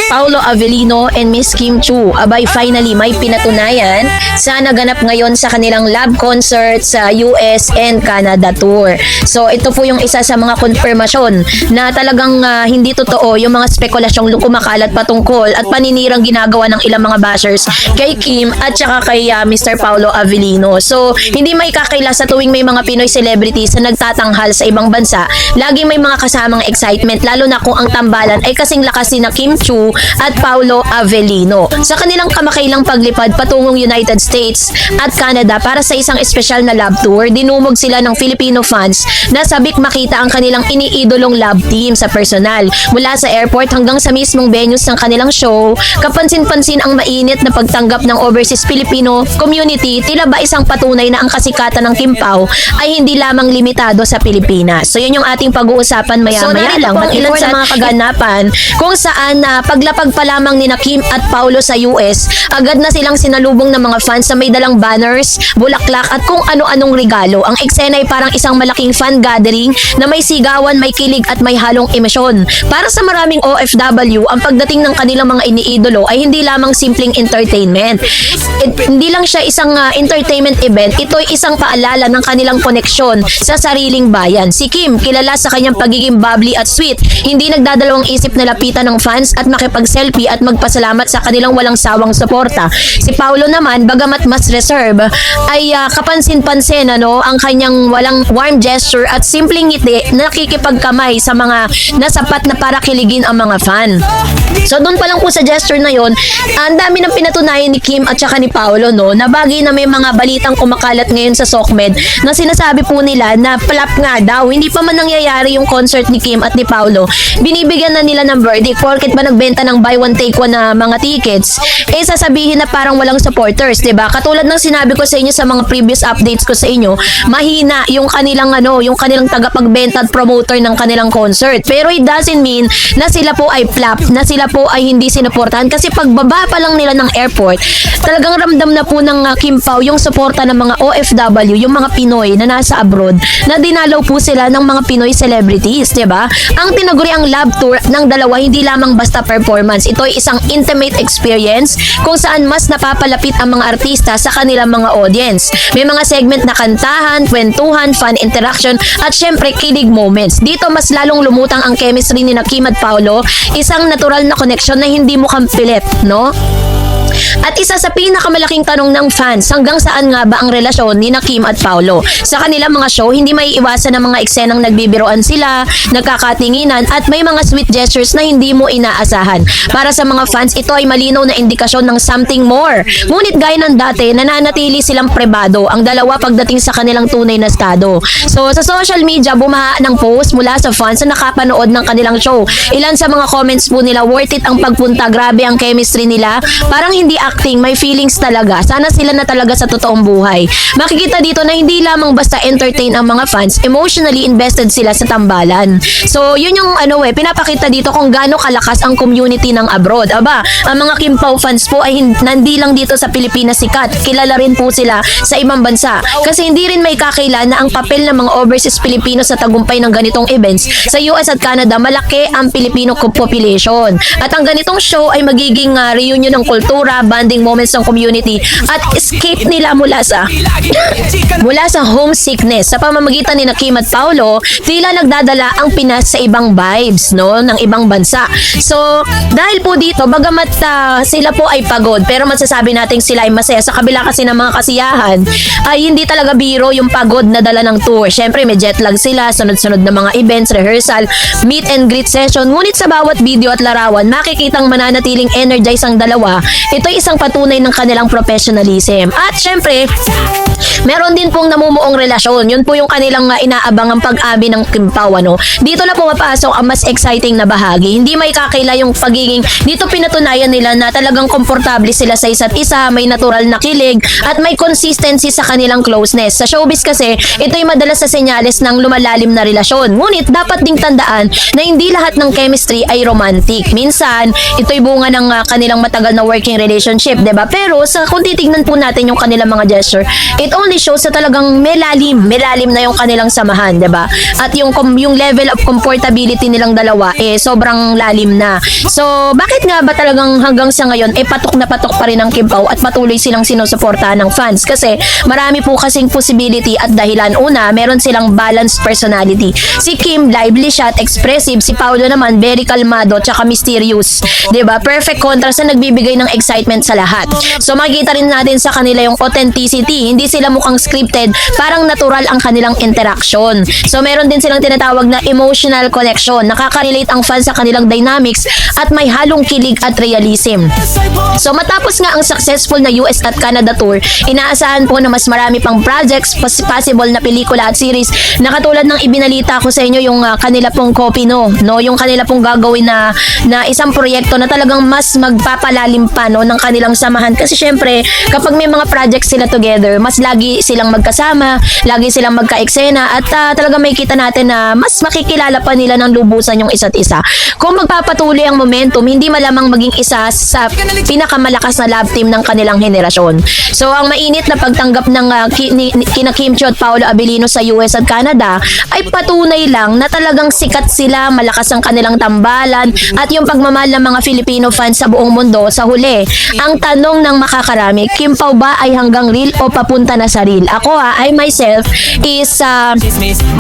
Paolo Avellino and Miss Kim Chu. Abay, finally, may pinatunayan sa naganap ngayon sa kanilang lab concert sa US and Canada tour. So, ito po yung isa sa mga konfirmasyon na talagang hindi totoo yung mga spekulasyong kumakalat patungkol at paninirang ginagawa ng ilang mga bashers kay Kim at saka kay Mr. Paolo Avellino. So, hindi may kakila sa tuwing may mga Pinoy celebrities na nagtatanghal sa ibang bansa, laging may mga kasamang excitement, lalo na kung ang tambalan ay kasing lakas ni na Kim Chu at Paolo Avellino. Sa kanilang kamakailang paglipad patungong United States at Canada para sa isang espesyal na love tour, dinumog sila ng Filipino fans na sabik makita ang kanilang iniidolong love team sa personal. Mula sa airport hanggang sa mismong venues ng kanilang show, kapansin-pansin ang mainit na pagtanggap ng overseas Filipino community, tila ba isang patunay na ang kasikatan ng Kim Pao ay hindi lamang limitado sa Pilipinas. So yun yung ating pag-uusapan maya-maya lang ng ilan sa mga kaganapan kung saan paglapag pa lamang ni na Kim at Paolo sa US, agad na silang sinalubong ng mga fans na may dalang banners, bulaklak at kung ano-anong regalo. Ang eksena ay parang isang malaking fan gathering na may sigawan, may kilig at may halong emosyon. Para sa maraming OFW, ang pagdating ng kanilang mga iniidolo ay hindi lamang simpleng entertainment. Hindi lang siya isang entertainment event, ito ay isang paalala ng kanilang koneksyon sa sariling bayan. Si Kim, kilala sa kanyang pagiging bubbly at sweet, hindi nagdadalawang isip na lapitan ng fans at makipag-selfie at magpasalamat sa kanilang walang sawang suporta. Si Paolo naman, bagamat mas reserve, ay kapansin-pansin ang kanyang walang warm gesture at simpleng ngiti na nakikipagkamay sa mga nasapat na para kiligin ang mga fan. So doon pa lang po sa gesture na yon, ang dami ng pinatunayan ni Kim at saka ni Paolo na bagay na may mga balitang kumakalat ngayon sa SOCMED na sinasabi po nila na flop nga daw. Hindi pa man nangyayari yung concert ni Kim at ni Paolo, binibigyan na nila ng verdict porket ba nagbenta ng buy one take one na mga tickets, sasabihin na parang walang supporters, 'di ba? Katulad ng sinabi ko sa inyo sa mga previous updates ko sa inyo, mahina yung kanilang yung kanilang tagapagbenta at promoter ng kanilang concert. Pero it doesn't mean na sila po ay flop, na sila po ay hindi sinuportahan kasi pagbaba pa lang nila ng airport, talagang ramdam na po ng Kim Pao yung suporta ng mga OFW, yung mga Pinoy na nasa abroad, na dinalaw po sila ng mga Pinoy celebrities, 'di ba? Ang tinaguri ang love tour ng dalawa hindi lamang basta performance, ito ay isang intimate experience kung saan mas napapalapit ang mga artista sa kanilang mga audience. May mga segment na kantahan, kwentuhan, fan interaction at syempre kilig moments. Dito mas lalong lumutang ang chemistry ni na Kim at Paolo, isang natural na connection na hindi mukhang pilit, no? At isa sa pinakamalaking tanong ng fans, hanggang saan nga ba ang relasyon ni na Kim at Paolo? Sa kanilang mga show, hindi may iwasan ng mga eksenang nagbibiroan sila, nagkakatinginan, at may mga sweet gestures na hindi mo inaasahan. Para sa mga fans, ito ay malinaw na indikasyon ng something more. Ngunit gaya ng dati, nananatili silang pribado ang dalawa pagdating sa kanilang tunay na estado. So, sa social media, bumaha ng post mula sa fans na nakapanood ng kanilang show. Ilan sa mga comments po nila, worth it ang pagpunta, grabe ang chemistry nila, parang hindi acting, may feelings talaga. Sana sila na talaga sa totoong buhay. Makikita dito na hindi lamang basta entertain ang mga fans, emotionally invested sila sa tambalan. So, yun yung pinapakita dito kung gaano kalakas ang community ng abroad. Aba, ang mga Kim Pao fans po ay hindi lang dito sa Pilipinas sikat. Kilala rin po sila sa ibang bansa. Kasi hindi rin may kakila na ang papel ng mga overseas Pilipino sa tagumpay ng ganitong events. Sa US at Canada, malaki ang Pilipino population. At ang ganitong show ay magiging reunion ng kultura, bonding moments ng community at escape nila mula sa homesickness. Sa pamamagitan ni na Kim at Paolo, tila nagdadala ang Pinas sa ibang vibes ng ibang bansa. So dahil po dito, bagamat sila po ay pagod, pero masasabi natin sila ay masaya sa kabila kasi ng mga kasiyahan, ay hindi talaga biro yung pagod na dala ng tour. Syempre may jet lag sila, sunod-sunod na mga events, rehearsal, meet and greet session. Ngunit sa bawat video at larawan, makikitang mananatiling energized ang dalawa. Ito ay isang patunay ng kanilang professionalism. At syempre, meron din pong namumuong relasyon. Yun po yung kanilang inaabangang pag-abi ng Kim Pao. Dito na pumapasok ang mas exciting na bahagi. Hindi may kakila yung pagiging, dito pinatunayan nila na talagang komportable sila sa isa't isa, may natural na kilig, at may consistency sa kanilang closeness. Sa showbiz kasi, ito'y madalas sa senyales ng lumalalim na relasyon. Ngunit dapat ding tandaan na hindi lahat ng chemistry ay romantic. Minsan, ito'y bunga ng kanilang matagal na working relationship relationship, 'di ba? Pero kung titignan po natin yung kanilang mga gesture, it only shows na talagang melalim na yung kanilang samahan, 'di ba? At yung level of comfortability nilang dalawa sobrang lalim na. So, bakit nga ba talagang hanggang sa ngayon patok na patok pa rin ang Kim Pao at patuloy silang sinusuportahan ng fans? Kasi marami po kasing possibility at dahilan. Una, meron silang balanced personality. Si Kim, lively siya at expressive. Si Paolo naman, very kalmado tsaka mysterious. 'Di ba? Perfect contrast na nagbibigay ng excitement sa lahat. So, makikita rin natin sa kanila yung authenticity. Hindi sila mukhang scripted. Parang natural ang kanilang interaction. So, meron din silang tinatawag na emotional connection. Nakaka-relate ang fans sa kanilang dynamics at may halong kilig at realism. So, matapos nga ang successful na US at Canada tour, inaasahan po na mas marami pang projects, possible na pelikula at series na katulad ng ibinalita ko sa inyo yung kanila pong copy no, yung kanila pong gagawin na isang proyekto na talagang mas magpapalalim pa no ng kanilang samahan kasi syempre kapag may mga projects sila together, mas lagi silang magkasama, lagi silang magka-eksena at talagang makikita natin na mas makikilala pa nila ng lubusan yung isa't isa. Kung magpapatuloy ang momentum, hindi malamang maging isa sa pinakamalakas na love team ng kanilang henerasyon. So, ang mainit na pagtanggap ng kina Kim Chiu at Paolo Abilino sa US at Canada ay patunay lang na talagang sikat sila, malakas ang kanilang tambalan at yung pagmamahal ng mga Filipino fans sa buong mundo. Sa huli, ang tanong ng makakarami, Kim Pao ba ay hanggang real o papunta na sa real? Ako I myself is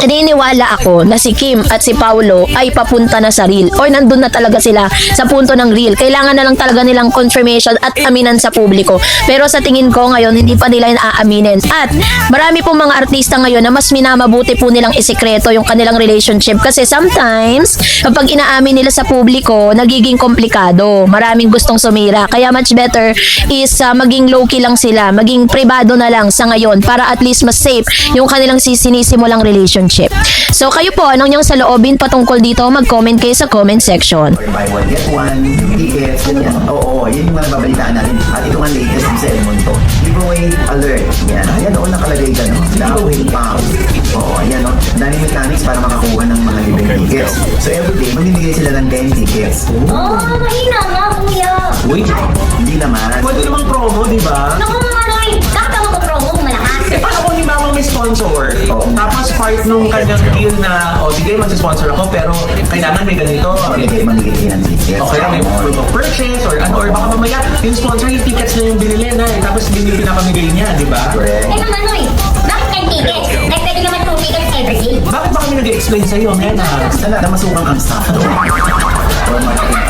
naniniwala ako na si Kim at si Paolo ay papunta na sa real or nandun na talaga sila sa punto ng real. Kailangan na lang talaga nilang confirmation at aminan sa publiko. Pero sa tingin ko ngayon, hindi pa nila aaminin. At marami pong mga artista ngayon na mas minamabuti po nilang isikreto yung kanilang relationship kasi sometimes kapag inaamin nila sa publiko, nagiging komplikado. Maraming gustong sumira. Kaya much better is maging low-key lang sila, maging privado na lang sa ngayon para at least mas safe yung kanilang sinisimulang relationship. So kayo po, anong niyong saloobin patungkol dito? Mag-comment kayo sa comment section. Buy one, get one, tickets, ganyan. Oo, yun yung mga babalitaan natin. At ito nga latest yung sa Edmonton. Giveaway alert. Yan. Ayan, oo, nakalagay dyan. Giveaway pound. Oo, ayan, o. Dami mechanics para makakuha ng mga libreng tickets. So everyday, mamimigay sila ng 10 tickets. Oh, mahina nga, kuya. Uy, hindi naman. Pwede namang promo, di ba? Naku, ano eh. Sakta mo ko promo, malakas. Paano kung di ba may sponsor? Oo. Tapos part nung kanyang deal na, sige, mag-sponsor ako, pero kailangan may ganito. Mamimigay kayo ng tickets. Okay, may proof of purchase or ano, or baka mamaya yung sponsor yung tickets na yung binili na tapos hindi yung pinapamigay niya, di ba? Correct. Eh, naman ano eh. Bakit 10 tickets? Eh, pwede naman 2 tickets everyday. Bakit ba kami nag-explain sa'yo, Mena? Sana namasukang ang staff doon. Or marketing.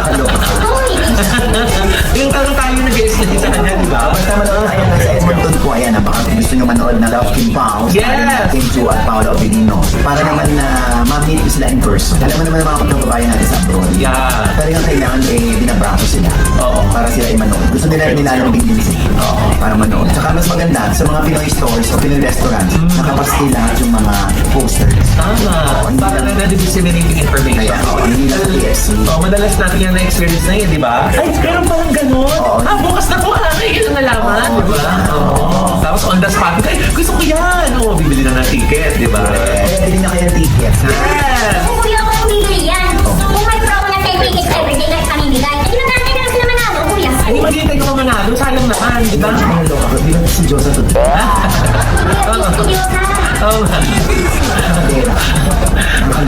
Hello. Uy, Yung tanong tayo nag-explain sa kanya, di ba? Basta manood, ayan, nasa Edmonton po, ayan, baka gusto nyo manood na Love Kim Pao. Yes! Kim Chiu at Paolo Abilino. Para naman na ma-meet ko sila in person. Alam mo naman mga kapagbabayan natin sa abroad. Yeah. Talagang kailangan binabraso sila. Oo. Para sila manood. Gusto nila nilalambing din sila. Oo. Para manood. Tsaka mas maganda, sa mga Pinoy stores o Pinoy restaurants, nakapastil lahat yung mga posters. Tama. Para na disseminating information. Kaya, hindi lang sa TFC. Madalas natin yung na-experience na yun, di ba? Ay, meron palang ganun. Oo. Bukas na po, yun ang nalaman, di ba? Oo. Tapos on the spot, ay, gusto ko yan. Oo, bibili na ng ticket, di ba? Kaya bili na kayo ng tickets. Yes! kung kuya ko bibili yan. Kung may promo na 10 tickets everyday na pamimigay, eh, di na natin na sila manalo, kuya. Ay, maghihintay ko pa manalo. Sayang naman, di ba? Ano loka ko? Di ba si Josa to? Kuya, studio ka. Oo.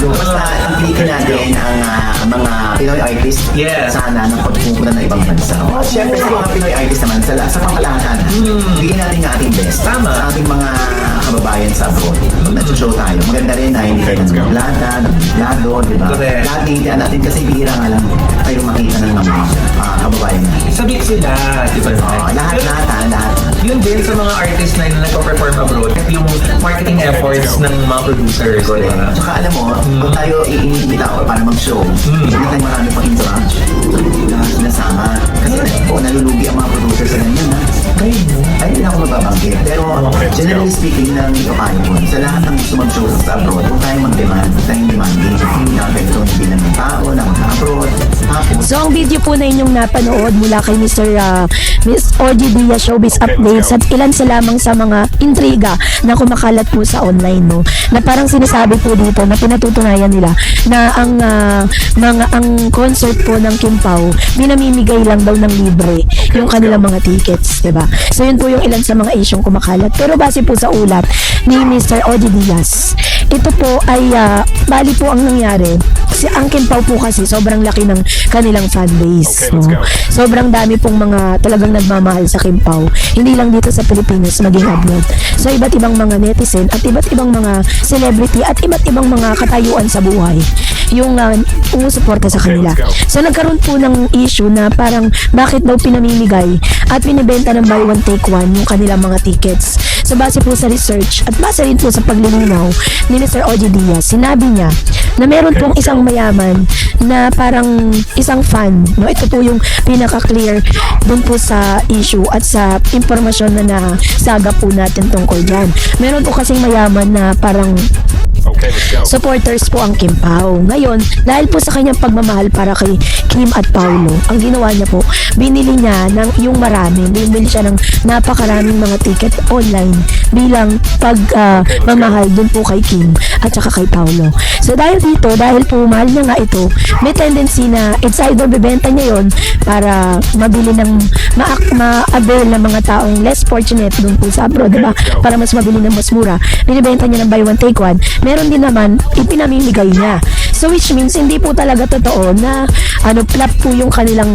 Basta pilitin natin ang mga Pinoy artist Yes. sana ng pagpupunta ng ibang bansa. At syempre sa mga Pinoy artist naman sa pangkalahatan, bigyan natin ng ating best Tama. sa ating mga kababayan sa abroad. Pag nag-show tayo, maganda rin na hindi tayo nagblada, nagblado, di ba? Correct. Lahat naiintihan natin kasi bihira nga lang tayo makita ng mga kababayan natin. Sabi sila, di ba? Lahat. Yun din sa mga artists na nagpo-perform abroad, yung marketing efforts ng mga producers, di ba? Tsaka alam mo, kung tayo iinibita ako para mag-show, hindi tayo marami pang interaction na sinasama. Kasi nalulugi ang mga producer sa ganyan, ha? Ay, hindi na ako mababanggit. Pero generally speaking, ng ito kayo po, sa lahat ng gusto mag-show sa abroad, huwag tayong mag-demand, huwag tayong demanding. Nakapekto ng bilang ng tao, na mag-abroad. Tapos, So ang video po na inyong napanood mula kay Miss Orgy Diaz Showbiz Updates at ilan sa lamang sa mga intriga na kumakalat po sa online, no? Na parang sinasabi po dito na pinatutunayan nila na ang concert po ng Kim Pao, binamimigay lang daw ng libre yung kanilang mga tickets, 'di ba? So yun po yung ilan sa mga isyong kumakalat. Pero base po sa ulat ni Mr. Orgy Diaz, ito po ay bali po ang nangyari. Si ang Kim Pao po kasi sobrang laki ng kanilang fan base, no? Sobrang dami pong mga talagang nagmamahal sa Kim Pao. Hindi lang dito sa Pilipinas, maging abroad. So iba't ibang mga netizen at iba't ibang mga celebrity at iba't ibang mga katayuan sa buhay yung umusuporta sa kanila. So nagkaroon po ng issue na parang bakit daw pinamimigay at binibenta ng buy one take one yung kanilang mga tickets. So base po sa research at base rin po sa paglilinaw ni Mr. Orgy Diaz, sinabi niya na meron pong isang mayaman na parang isang fan, no? Ito po yung pinaka-clear dun po sa issue at sa impormasyon na nasaga po natin tungkol dyan. Meron po kasing mayaman na parang supporters po ang Kim Pao. Ngayon, dahil po sa kanyang pagmamahal para kay Kim at Paulo, ang ginawa niya po, binili niya ng yung marami, binili siya ng napakaraming mga ticket online bilang pagmamahal dun po kay Kim at saka kay Paulo. So dahil dito, dahil po mahal niya nga ito, may tendency na it's either bebenta niya yon para mabili ng ma-avail ng mga taong less fortunate dun po sa abroad, diba? Para mas mabili ng mas mura. Binibenta niya ng buy one take one. Meron din naman ipinamimigay niya. So which means hindi po talaga totoo na flop po yung kanilang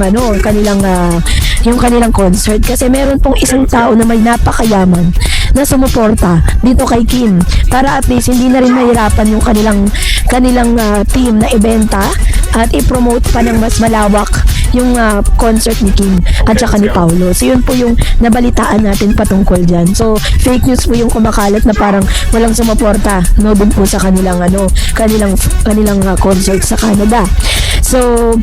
yung kanilang concert kasi meron pong isang tao na may napakayaman na sumuporta dito kay Kim para at least hindi na rin mahirapan yung kanilang team na ibenta at i-promote pa ng mas malawak yung concert ni Kim at saka ni Paulo. So yun po yung nabalitaan natin patungkol dyan. So fake news po yung kumakalat na parang walang sumuporta, no, dun po sa kanilang concert sa Canada. So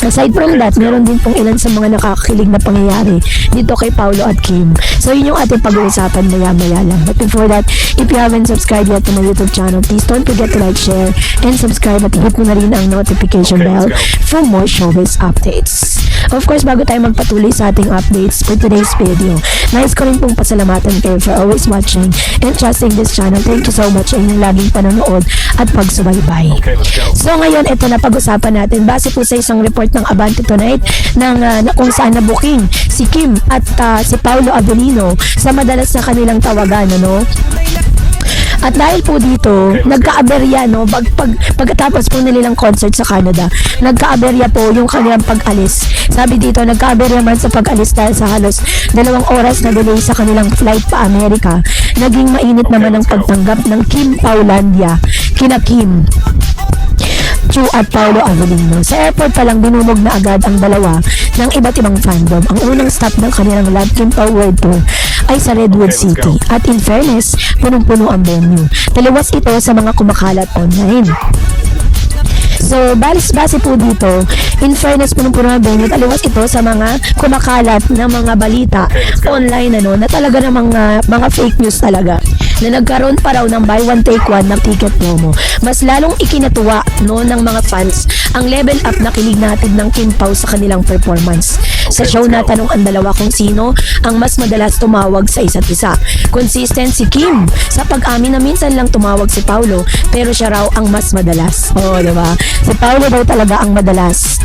aside from that, meron din pong ilan sa mga nakakakilig na pangyayari dito kay Paulo at Kim. So yun yung ating pag-uusapan maya-maya lang. But before that, if you haven't subscribed yet to my YouTube channel, please don't forget to like, share, and subscribe at hit mo na rin ang notification bell for more showbiz updates. Of course, bago tayo magpatuloy sa ating updates for today's video, nais ko rin pong pasalamatan kayo for always watching and trusting this channel. Thank you so much sa inyong laging panonood at pagsubaybay. So ngayon, ito na pag-usapan natin base po sa isang report ng Abante Tonight na kung saan na-booking si Kim at si Paulo Avelino sa madalas na kanilang tawagan, ano? At dahil po dito, nagka-aberya, no, pagkatapos po nilang concert sa Canada, nagka-aberya po yung kanilang pag-alis. Sabi dito, nagka-aberya man sa pag-alis dahil sa halos 2 oras na delay sa kanilang flight pa Amerika. Naging mainit naman ang pagtanggap ng Kim Paulandia kina Kim Chu at Paulo Avelino. Sa airport pa lang dinumog na agad ang dalawa ng iba't ibang fandom. Ang unang stop ng kanilang Love Kim Pao World Tour ay sa Redwood City. At in fairness, punong-puno ang venue. Taliwas ito sa mga kumakalat online. So, base po dito, in fairness punong-puno ang venue, taliwas ito sa mga kumakalat na mga balita online, ano, na talaga ng mga fake news talaga. Na nagkaroon pa raw ng buy one take one na ticket promo. Mas lalong ikinatuwa, no, ng mga fans ang level up na kilig natin ng Kim Pao sa kanilang performance. Sa show na tanong ang dalawa kung sino ang mas madalas tumawag sa isa't isa. Consistent si Kim sa pag-amin na minsan lang tumawag si Paulo pero siya raw ang mas madalas. Oh, diba? Si Paulo daw talaga ang madalas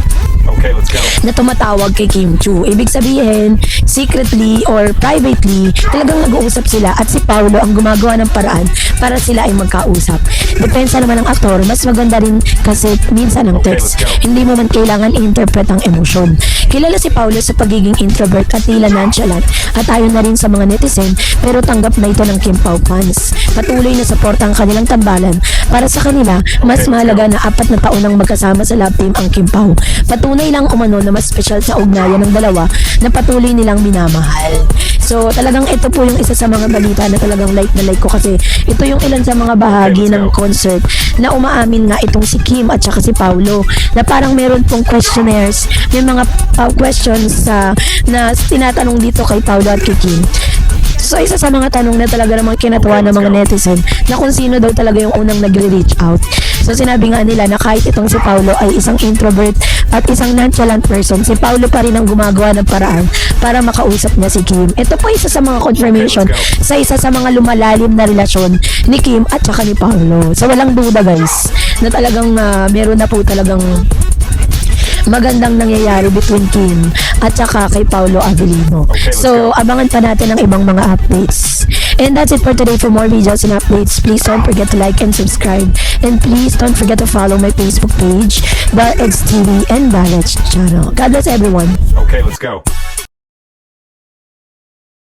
na tumatawag kay Kim Chu. Ibig sabihin, secretly or privately, talagang nag-uusap sila at si Paulo ang gumagawa ng paraan para sila ay magkausap. Depensa naman ng aktor, mas maganda rin kasi minsan ang text. Hindi mo man kailangan i-interpret ang emosyon. Kilala si Paulo sa pagiging introvert at tila nonchalant at ayon na rin sa mga netizen pero tanggap na ito ng Kim Pao fans. Patuloy na suporta ang kanilang tambalan. Para sa kanila, mas mahalaga na 4 na taon nang magkasama sa love team ang Kim Pao. Patunay lang umano na mas special sa ugnayan ng dalawa na patuloy nilang minamahal. So talagang ito po yung isa sa mga balita na talagang like na like ko kasi ito yung ilan sa mga bahagi ng concert na umaamin nga itong si Kim at saka si Paulo na parang meron pong questionnaires, may mga questions na tinatanong dito kay Paulo at kay Kim. So isa sa mga tanong na talaga namang kinatuwa ng mga netizen na kung sino daw talaga yung unang nagre-reach out. So sinabi nga nila na kahit itong si Paulo ay isang introvert at isang nonchalant person, si Paulo pa rin ang gumagawa ng paraan para makausap niya si Kim. Ito po isa sa mga confirmation sa isa sa mga lumalalim na relasyon ni Kim at saka ni Paulo. So walang duda guys na talagang meron na po talagang magandang nangyayari between Kim at saka kay Paulo Avellino. So, abangan pa natin ang ibang mga updates. And that's it for today. For more videos and updates, please don't forget to like and subscribe. And please don't forget to follow my Facebook page, The Edge TV and Balance channel. God bless everyone. Okay, let's go.